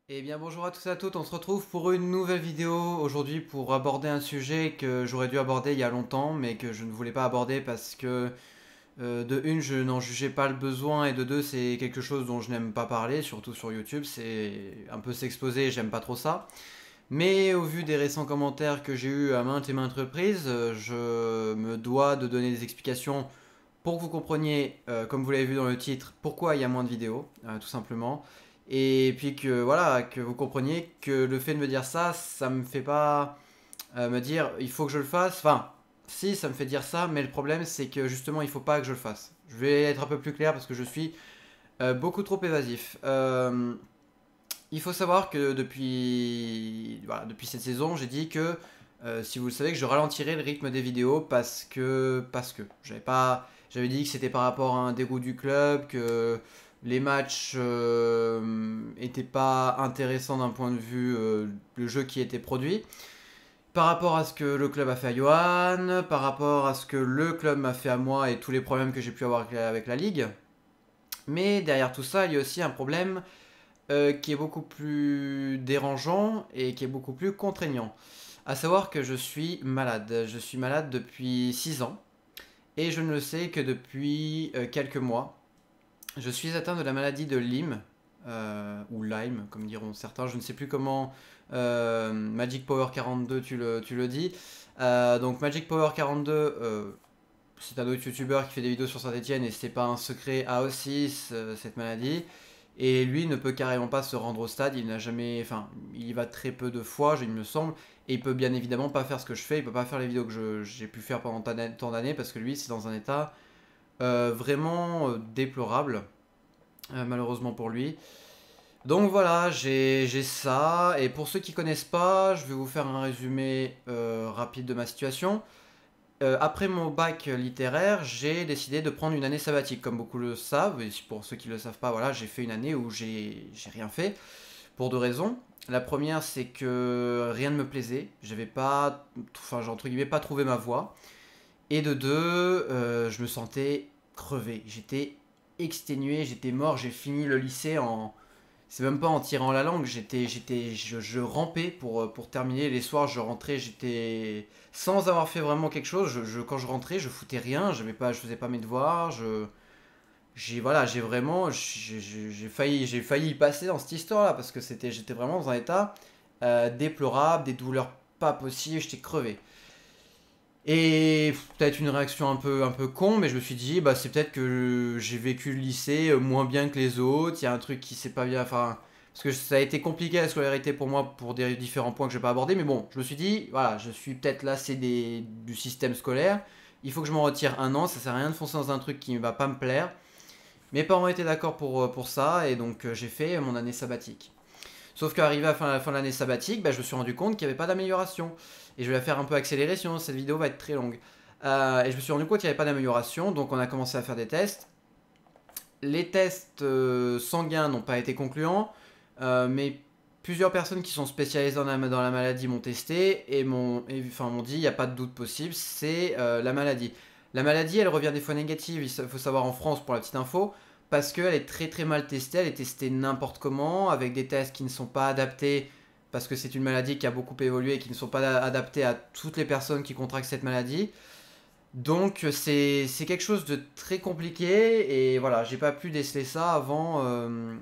Eh bien bonjour à tous et à toutes, on se retrouve pour une nouvelle vidéo aujourd'hui pour aborder un sujet que j'aurais dû aborder il y a longtemps mais que je ne voulais pas aborder parce que de une je n'en jugeais pas le besoin et de deux c'est quelque chose dont je n'aime pas parler, surtout sur YouTube, c'est un peu s'exposer, j'aime pas trop ça. Mais au vu des récents commentaires que j'ai eu à maintes et maintes reprises, je me dois de donner des explications pour que vous compreniez, comme vous l'avez vu dans le titre, pourquoi il y a moins de vidéos, tout simplement. Et puis que voilà, que vous compreniez que le fait de me dire ça, ça me fait pas me dire il faut que je le fasse. Enfin, si ça me fait dire ça, mais le problème c'est que justement il faut pas que je le fasse. Je vais être un peu plus clair parce que je suis beaucoup trop évasif. Il faut savoir que depuis cette saison, j'ai dit que si vous le savez, que je ralentirais le rythme des vidéos parce que j'avais dit que c'était par rapport à un dégoût du club, que les matchs étaient pas intéressants d'un point de vue le jeu qui était produit, par rapport à ce que le club a fait à Johan, par rapport à ce que le club m'a fait à moi et tous les problèmes que j'ai pu avoir avec la ligue. Mais derrière tout ça, il y a aussi un problème qui est beaucoup plus dérangeant et qui est beaucoup plus contraignant. À savoir que je suis malade. Je suis malade depuis 6 ans et je ne le sais que depuis quelques mois. Je suis atteint de la maladie de Lyme, ou Lyme, comme diront certains. Je ne sais plus comment Magic Power 42 tu le dis. Donc Magic Power 42, c'est un autre youtubeur qui fait des vidéos sur Saint-Etienne et c'est pas un secret, a aussi cette maladie. Et lui ne peut carrément pas se rendre au stade, il n'a jamais. Enfin, il y va très peu de fois, il me semble. Et il peut bien évidemment pas faire ce que je fais, il peut pas faire les vidéos que j'ai pu faire pendant tant d'années parce que lui c'est dans un état vraiment déplorable, malheureusement pour lui. Donc voilà, j'ai ça. Et pour ceux qui connaissent pas, je vais vous faire un résumé rapide de ma situation. Après mon bac littéraire, j'ai décidé de prendre une année sabbatique, comme beaucoup le savent. Et pour ceux qui ne le savent pas, voilà, j'ai fait une année où j'ai rien fait, pour deux raisons. La première, c'est que rien ne me plaisait. J'avais pas, enfin, j'ai entre guillemets pas trouvé ma voie. Et de deux, je me sentais crevé. J'étais exténué, j'étais mort. J'ai fini le lycée en, c'est même pas en tirant la langue, je rampais pour terminer. Les soirs, je rentrais, j'étais sans avoir fait vraiment quelque chose. Quand je rentrais, je foutais rien, je faisais pas mes devoirs. Voilà, j'ai failli y passer dans cette histoire-là parce que j'étais vraiment dans un état déplorable, des douleurs pas possibles, j'étais crevé. Et peut-être une réaction un peu con, mais je me suis dit, bah c'est peut-être que j'ai vécu le lycée moins bien que les autres. Il y a un truc qui s'est pas bien, enfin, parce que ça a été compliqué la scolarité pour moi pour des différents points que je vais pas aborder. Mais bon, je me suis dit, voilà, je suis peut-être lassé du système scolaire. Il faut que je m'en retire un an. Ça sert à rien de foncer dans un truc qui ne va pas me plaire. Mes parents étaient d'accord pour ça, et donc j'ai fait mon année sabbatique. Sauf qu'arrivé à la fin de l'année sabbatique, bah, je me suis rendu compte qu'il n'y avait pas d'amélioration. Et je vais la faire un peu accélérer, sinon cette vidéo va être très longue. Et je me suis rendu compte qu'il n'y avait pas d'amélioration, donc on a commencé à faire des tests. Les tests sanguins n'ont pas été concluants, mais plusieurs personnes qui sont spécialisées dans la maladie m'ont testé m'ont dit il n'y a pas de doute possible, c'est la maladie. La maladie, elle revient des fois négative, il faut savoir en France pour la petite info, parce qu'elle est très très mal testée, elle est testée n'importe comment, avec des tests qui ne sont pas adaptés, parce que c'est une maladie qui a beaucoup évolué et qui ne sont pas adaptés à toutes les personnes qui contractent cette maladie. Donc c'est quelque chose de très compliqué et voilà, j'ai pas pu déceler ça avant un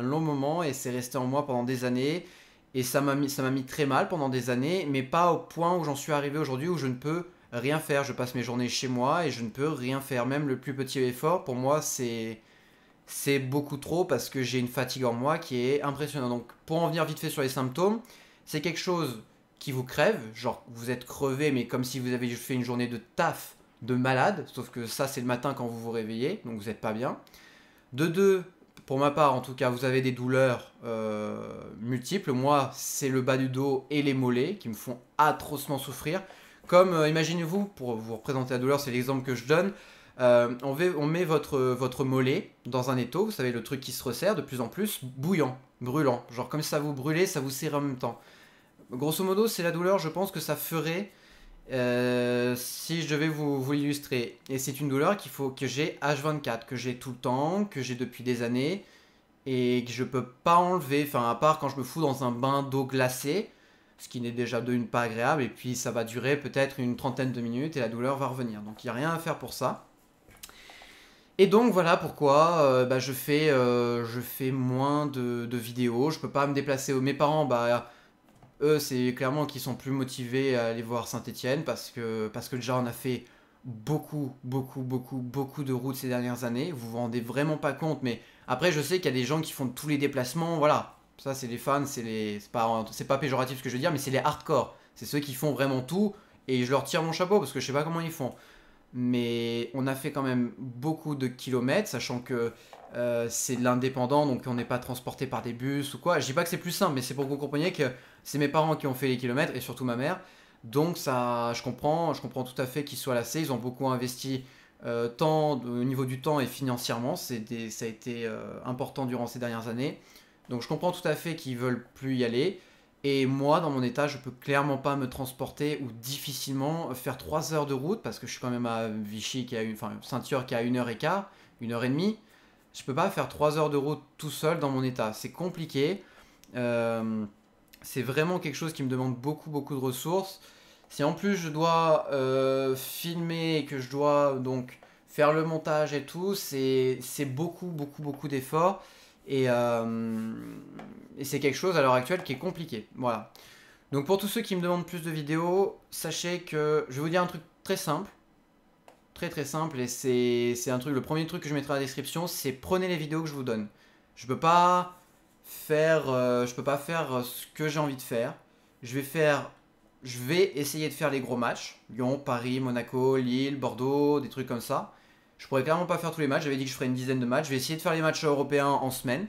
long moment et c'est resté en moi pendant des années et ça m'a mis très mal pendant des années, mais pas au point où j'en suis arrivé aujourd'hui où je ne peux rien faire. Je passe mes journées chez moi et je ne peux rien faire. Même le plus petit effort, pour moi, c'est beaucoup trop parce que j'ai une fatigue en moi qui est impressionnante. Donc pour en venir vite fait sur les symptômes, c'est quelque chose qui vous crève, genre vous êtes crevé mais comme si vous avez fait une journée de taf de malade, sauf que ça c'est le matin quand vous vous réveillez, donc vous n'êtes pas bien. De deux, pour ma part en tout cas, vous avez des douleurs multiples. Moi, c'est le bas du dos et les mollets qui me font atrocement souffrir. Comme, imaginez-vous, pour vous représenter la douleur, c'est l'exemple que je donne. On met votre mollet dans un étau, vous savez, le truc qui se resserre de plus en plus, bouillant, brûlant. Genre comme ça vous brûlez, ça vous serre en même temps. Grosso modo, c'est la douleur, je pense que ça ferait si je devais vous l'illustrer. Et c'est une douleur que j'ai H24, que j'ai tout le temps, que j'ai depuis des années. et que je peux pas enlever, enfin à part quand je me fous dans un bain d'eau glacée, ce qui n'est déjà de une pas agréable, et puis ça va durer peut-être une trentaine de minutes et la douleur va revenir. Donc il n'y a rien à faire pour ça. Et donc voilà pourquoi bah, je fais moins de vidéos, je peux pas me déplacer. Mes parents, bah, eux, c'est clairement qu'ils sont plus motivés à aller voir Saint-Étienne parce que déjà on a fait beaucoup de routes ces dernières années. Vous vous rendez vraiment pas compte, mais après je sais qu'il y a des gens qui font tous les déplacements, voilà. Ça c'est les fans, c'est pas péjoratif ce que je veux dire, mais c'est les hardcore. C'est ceux qui font vraiment tout et je leur tire mon chapeau parce que je sais pas comment ils font. Mais on a fait quand même beaucoup de kilomètres, sachant que c'est de l'indépendant, donc on n'est pas transporté par des bus ou quoi. Je dis pas que c'est plus simple, mais c'est pour que vous compreniez que c'est mes parents qui ont fait les kilomètres, et surtout ma mère. Donc ça, je comprends tout à fait qu'ils soient lassés. Ils ont beaucoup investi au niveau du temps et financièrement. Ça a été important durant ces dernières années. Donc je comprends tout à fait qu'ils veulent plus y aller. Et moi, dans mon état, je peux clairement pas me transporter ou difficilement faire 3 heures de route parce que je suis quand même à Vichy, enfin Saint-Thior qui a 1 heure et quart, 1 heure et demie. Je peux pas faire 3 heures de route tout seul dans mon état. C'est compliqué. Euh, c'est vraiment quelque chose qui me demande beaucoup de ressources. Si en plus je dois filmer et que je dois donc faire le montage et tout, c'est beaucoup d'efforts. Et, euh, et c'est quelque chose à l'heure actuelle qui est compliqué. Voilà. Donc pour tous ceux qui me demandent plus de vidéos, sachez que je vais vous dire un truc très simple. Très simple. Et c'est un truc, le premier truc que je mettrai dans la description, c'est prenez les vidéos que je vous donne. Je peux pas je peux pas faire ce que j'ai envie de faire. Je vais faire, je vais essayer de faire les gros matchs. Lyon, Paris, Monaco, Lille, Bordeaux, des trucs comme ça. Je pourrais clairement pas faire tous les matchs. J'avais dit que je ferais une dizaine de matchs. Je vais essayer de faire les matchs européens en semaine.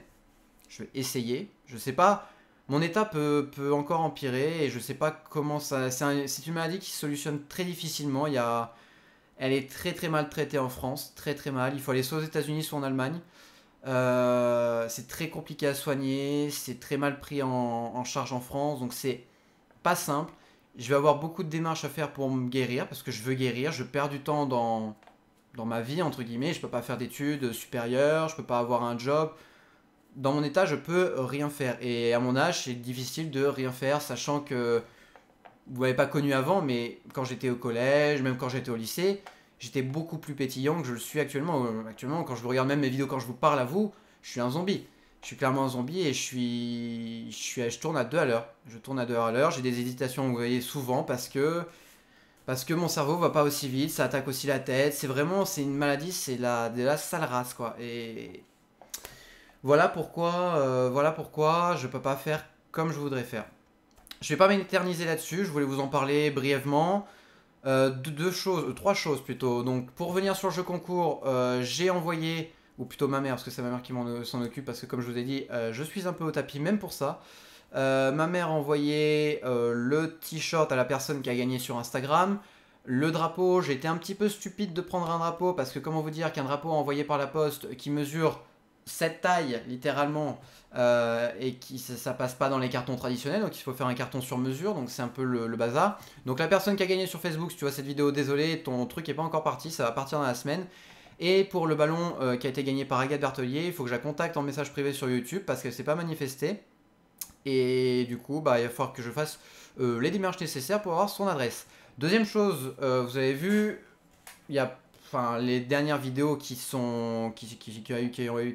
Je vais essayer. Je sais pas. Mon état peut encore empirer et je sais pas comment ça. C'est une maladie qui se solutionne très difficilement. Elle est très mal traitée en France, très mal. Il faut aller soit aux États-Unis, soit en Allemagne. C'est très compliqué à soigner, c'est très mal pris en charge en France, donc c'est pas simple. Je vais avoir beaucoup de démarches à faire pour me guérir parce que je veux guérir. Je perds du temps dans ma vie, entre guillemets. Je peux pas faire d'études supérieures, je peux pas avoir un job. Dans mon état, je peux rien faire. Et à mon âge, c'est difficile de rien faire, sachant que vous m'avez pas connu avant, mais quand j'étais au collège, même quand j'étais au lycée, j'étais beaucoup plus pétillant que je le suis actuellement. Actuellement, quand je vous regarde même mes vidéos, quand je vous parle à vous, je suis un zombie. Je suis clairement un zombie et je tourne à 2 à l'heure. Je tourne à 2 à l'heure. J'ai des hésitations, vous voyez, souvent parce que mon cerveau va pas aussi vite, ça attaque aussi la tête. C'est une maladie, c'est de la sale race, quoi. Et voilà pourquoi je peux pas faire comme je voudrais faire. Je vais pas m'éterniser là-dessus, je voulais vous en parler brièvement. Trois choses plutôt. Donc pour revenir sur le jeu concours, j'ai envoyé, ou plutôt ma mère, parce que c'est ma mère qui s'en occupe, parce que comme je vous ai dit, je suis un peu au tapis même pour ça. Ma mère a envoyé le t-shirt à la personne qui a gagné sur Instagram. Le drapeau, j'ai été un petit peu stupide de prendre un drapeau, parce que comment vous dire qu'un drapeau envoyé par la poste qui mesure cette taille, littéralement, et ça passe pas dans les cartons traditionnels, donc il faut faire un carton sur mesure, donc c'est un peu le bazar. Donc la personne qui a gagné sur Facebook, si tu vois cette vidéo, désolé, ton truc est pas encore parti, ça va partir dans la semaine. Et pour le ballon qui a été gagné par Agathe Bertelier, il faut que je la contacte en message privé sur YouTube parce qu'elle s'est pas manifestée. Et du coup, bah, il va falloir que je fasse les démarches nécessaires pour avoir son adresse. Deuxième chose, vous avez vu, il y a les dernières vidéos qui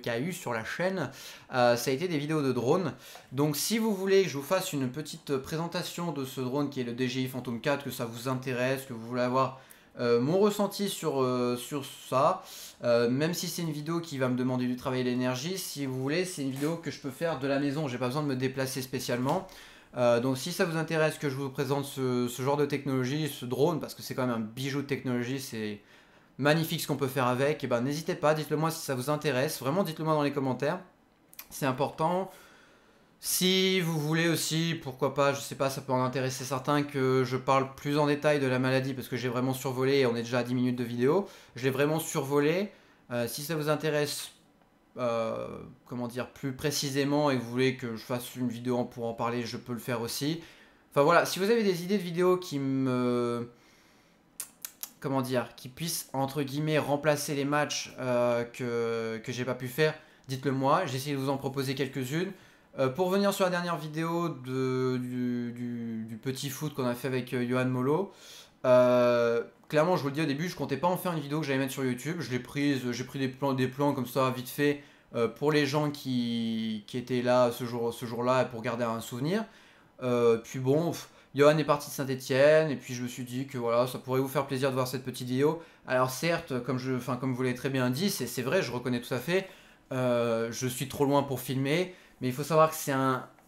a eu sur la chaîne, ça a été des vidéos de drone. Donc si vous voulez que je vous fasse une petite présentation de ce drone qui est le DJI Phantom 4, que ça vous intéresse, que vous voulez avoir mon ressenti sur ça, même si c'est une vidéo qui va me demander du travail et de l'énergie, si vous voulez, c'est une vidéo que je peux faire de la maison, j'ai pas besoin de me déplacer spécialement. Donc si ça vous intéresse que je vous présente ce genre de technologie, ce drone, parce que c'est quand même un bijou de technologie, c'est magnifique ce qu'on peut faire avec, et ben n'hésitez pas, dites-le moi si ça vous intéresse, vraiment dites-le moi dans les commentaires, c'est important. Si vous voulez aussi, pourquoi pas, je sais pas, ça peut en intéresser certains que je parle plus en détail de la maladie parce que j'ai vraiment survolé et on est déjà à 10 minutes de vidéo. Je l'ai vraiment survolé. Si ça vous intéresse, comment dire, plus précisément et que vous voulez que je fasse une vidéo pour en parler, je peux le faire aussi. Enfin voilà, si vous avez des idées de vidéos comment dire, qui puissent entre guillemets remplacer les matchs que j'ai pas pu faire, dites-le moi, j'essaie de vous en proposer quelques-unes. Pour revenir sur la dernière vidéo du petit foot qu'on a fait avec Johan Molo, clairement je vous le dis au début, je comptais pas en faire une vidéo que j'allais mettre sur YouTube, j'ai pris des plans comme ça vite fait pour les gens qui étaient là ce jour-là pour garder un souvenir. Puis bon, Johan est parti de Saint-Etienne et puis je me suis dit que voilà, ça pourrait vous faire plaisir de voir cette petite vidéo. Alors certes, comme vous l'avez très bien dit, c'est vrai, je reconnais tout à fait, je suis trop loin pour filmer, mais il faut savoir que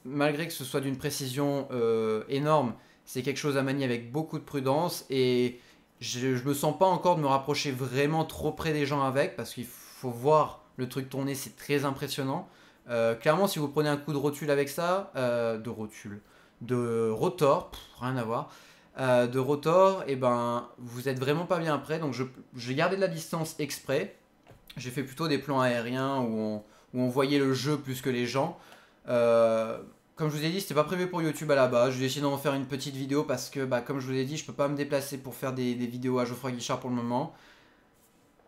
malgré que ce soit d'une précision énorme, c'est quelque chose à manier avec beaucoup de prudence et je me sens pas encore de me rapprocher vraiment trop près des gens avec parce qu'il faut voir le truc tourner, c'est très impressionnant. Clairement, si vous prenez un coup de rotule avec ça, de rotor, rien à voir, de rotor, et ben vous êtes vraiment pas bien prêt. Donc j'ai gardé de la distance exprès. J'ai fait plutôt des plans aériens où on voyait le jeu plus que les gens. Comme je vous ai dit, c'était pas prévu pour YouTube à la base. Je vais essayer d'en faire une petite vidéo parce que, comme je vous ai dit, je peux pas me déplacer pour faire des vidéos à Geoffroy Guichard pour le moment.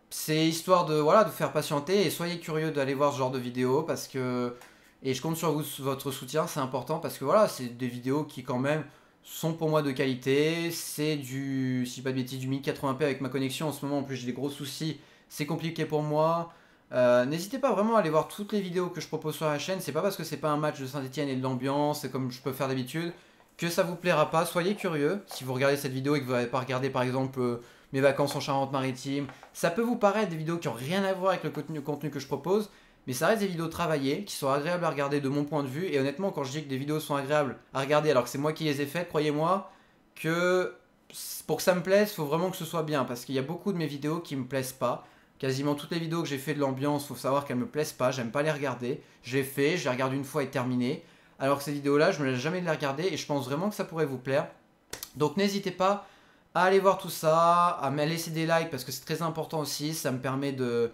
C'est histoire de, voilà, de faire patienter et soyez curieux d'aller voir ce genre de vidéos parce que. Et je compte sur votre soutien, c'est important parce que voilà, c'est des vidéos qui quand même sont pour moi de qualité. C'est du, si pas de bêtises, du 1080p avec ma connexion en ce moment. En plus, j'ai des gros soucis, c'est compliqué pour moi. N'hésitez pas vraiment à aller voir toutes les vidéos que je propose sur la chaîne. C'est pas parce que c'est pas un match de Saint-Etienne et de l'ambiance, comme je peux faire d'habitude, que ça vous plaira pas. Soyez curieux. Si vous regardez cette vidéo et que vous n'avez pas regardé par exemple mes vacances en Charente-Maritime, ça peut vous paraître des vidéos qui n'ont rien à voir avec le contenu que je propose. Mais ça reste des vidéos travaillées, qui sont agréables à regarder de mon point de vue. Et honnêtement, quand je dis que des vidéos sont agréables à regarder alors que c'est moi qui les ai faites, croyez-moi que pour que ça me plaise, il faut vraiment que ce soit bien. Parce qu'il y a beaucoup de mes vidéos qui me plaisent pas. Quasiment toutes les vidéos que j'ai fait de l'ambiance, il faut savoir qu'elles me plaisent pas, j'aime pas les regarder. Je les regarde une fois et terminé. Alors que ces vidéos-là, je me laisse jamais de les regarder et je pense vraiment que ça pourrait vous plaire. Donc n'hésitez pas à aller voir tout ça, à me laisser des likes parce que c'est très important aussi. Ça me permet de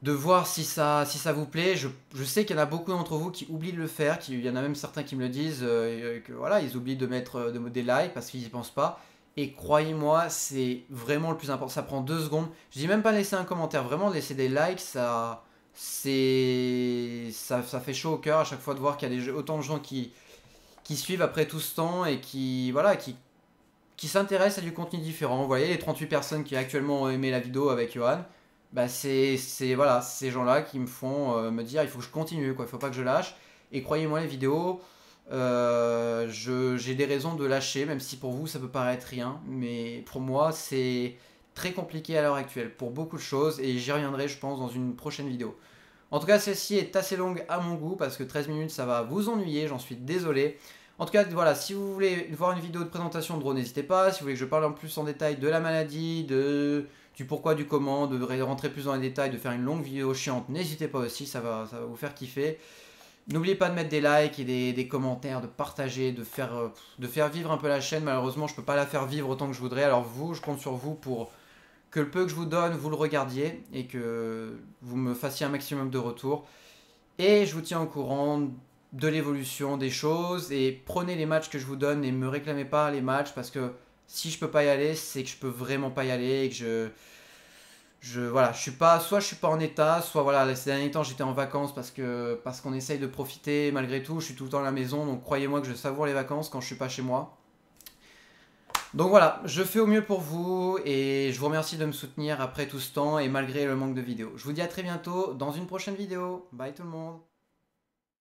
voir si ça vous plaît. Je sais qu'il y en a beaucoup d'entre vous qui oublient de le faire. Il y en a même certains qui me le disent que voilà, ils oublient de mettre des likes parce qu'ils n'y pensent pas. Et croyez-moi, c'est vraiment le plus important. Ça prend 2 secondes. Je dis même pas laisser un commentaire, vraiment laisser des likes, ça fait chaud au cœur à chaque fois de voir qu'il y a autant de gens qui suivent après tout ce temps et voilà, qui s'intéressent à du contenu différent. Vous voyez, les 38 personnes qui actuellement ont aimé la vidéo avec Johan, voilà, ces gens-là qui me font me dire il faut que je continue, quoi, il faut pas que je lâche. Et croyez-moi, les vidéos, j'ai des raisons de lâcher, même si pour vous ça peut paraître rien, mais pour moi c'est très compliqué à l'heure actuelle pour beaucoup de choses et j'y reviendrai je pense dans une prochaine vidéo. En tout cas celle-ci est assez longue à mon goût parce que 13 minutes ça va vous ennuyer, j'en suis désolé. En tout cas voilà, si vous voulez voir une vidéo de présentation de drone, n'hésitez pas. Si vous voulez que je parle en plus en détail de la maladie, du pourquoi, du comment, de rentrer plus dans les détails, de faire une longue vidéo chiante, n'hésitez pas aussi, ça va vous faire kiffer. N'oubliez pas de mettre des likes et des commentaires, de partager, de faire vivre un peu la chaîne. Malheureusement, je ne peux pas la faire vivre autant que je voudrais. Alors vous, je compte sur vous pour que le peu que je vous donne, vous le regardiez et que vous me fassiez un maximum de retours. Et je vous tiens au courant de l'évolution des choses. Et prenez les matchs que je vous donne et ne me réclamez pas les matchs parce que si je peux pas y aller, c'est que je peux vraiment pas y aller et que voilà, soit je suis pas en état, soit voilà, ces derniers temps j'étais en vacances parce qu'on essaye de profiter malgré tout, je suis tout le temps à la maison, donc croyez-moi que je savoure les vacances quand je suis pas chez moi. Donc voilà, je fais au mieux pour vous et je vous remercie de me soutenir après tout ce temps et malgré le manque de vidéos. Je vous dis à très bientôt dans une prochaine vidéo. Bye tout le monde.